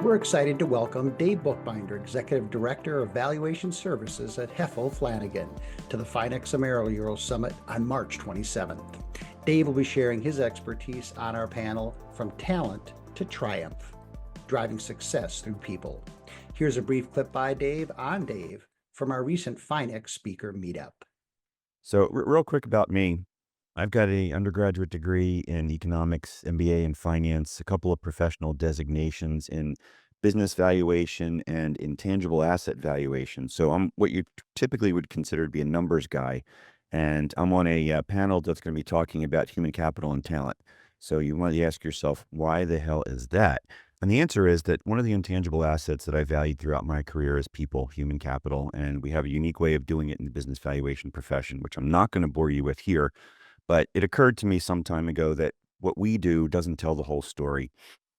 We're excited to welcome Dave Bookbinder, Executive Director of Valuation Services at Heffel Flanagan, to the FInEx AmeriEuro Summit on March 27th. Dave will be sharing his expertise on our panel, From Talent to Triumph, Driving Success Through People. Here's a brief clip by Dave on Dave from our recent FInEx Speaker Meet Up. So real quick about me, I've got an undergraduate degree in economics, MBA in finance, a couple of professional designations in business valuation and intangible asset valuation. So I'm what you typically would consider to be a numbers guy. And I'm on a panel that's going to be talking about human capital and talent. So you want to ask yourself, why the hell is that? And the answer is that one of the intangible assets that I valued throughout my career is people, human capital. And we have a unique way of doing it in the business valuation profession, which I'm not going to bore you with here. But it occurred to me some time ago that what we do doesn't tell the whole story.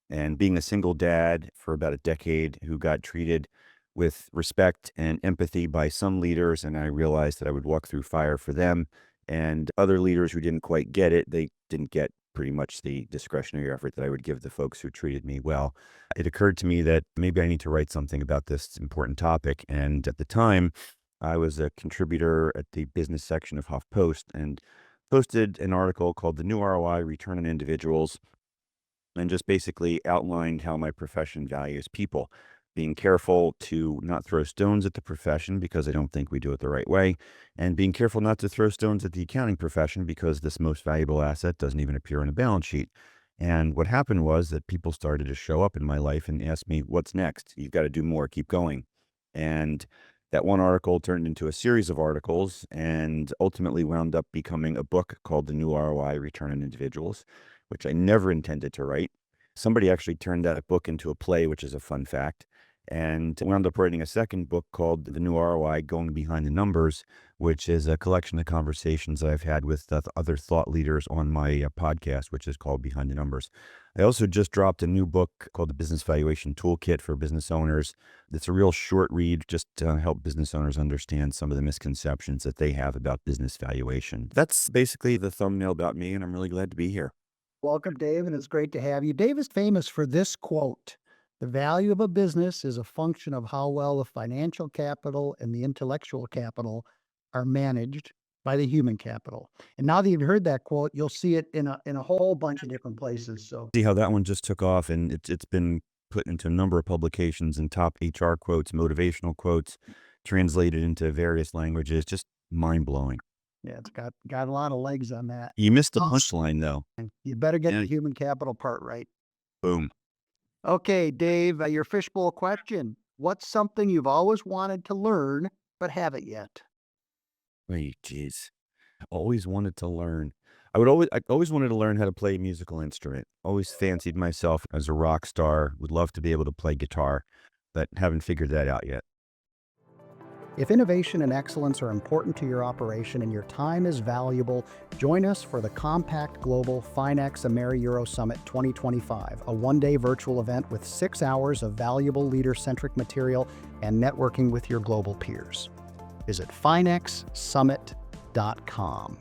And being a single dad for about a decade who got treated with respect and empathy by some leaders, and I realized that I would walk through fire for them, and other leaders who didn't quite get it, they didn't get pretty much the discretionary effort that I would give the folks who treated me well. It occurred to me that maybe I need to write something about this important topic. And at the time, I was a contributor at the business section of HuffPost and posted an article called The New ROI Return on Individuals, and just basically outlined how my profession values people, being careful to not throw stones at the profession because I don't think we do it the right way, and being careful not to throw stones at the accounting profession because this most valuable asset doesn't even appear on a balance sheet. And what happened was that people started to show up in my life and ask me, what's next? You've got to do more, keep going. And that one article turned into a series of articles and ultimately wound up becoming a book called The New ROI Return on Individuals, which I never intended to write. Somebody actually turned that book into a play, which is a fun fact, and wound up writing a second book called The New ROI Going Behind the Numbers, which is a collection of conversations that I've had with other thought leaders on my podcast, which is called Behind the Numbers. I also just dropped a new book called The Business Valuation Toolkit for Business Owners. It's a real short read just to help business owners understand some of the misconceptions that they have about business valuation. That's basically the thumbnail about me, and I'm really glad to be here. Welcome, Dave, and it's great to have you. Dave is famous for this quote: "The value of a business is a function of how well the financial capital and the intellectual capital are managed by the human capital." And now that you've heard that quote, you'll see it in a whole bunch of different places. So See how that one just took off, and it's been put into a number of publications and top HR quotes, motivational quotes, translated into various languages. Just mind-blowing. yeah, it's got a lot of legs on that. You missed the punchline, though. And you better get Yeah. the human capital part right. Boom. Okay, Dave, your fishbowl question: what's something you've always wanted to learn but haven't yet? Wait, geez. I always wanted to learn. I always wanted to learn how to play a musical instrument. Always fancied myself as a rock star. Would love to be able to play guitar, but haven't figured that out yet. If innovation and excellence are important to your operation and your time is valuable, join us for the Compact Global FInEx AmeriEuro Summit 2025, a one-day virtual event with 6 hours of valuable leader-centric material and networking with your global peers. Visit FInExSummit.com.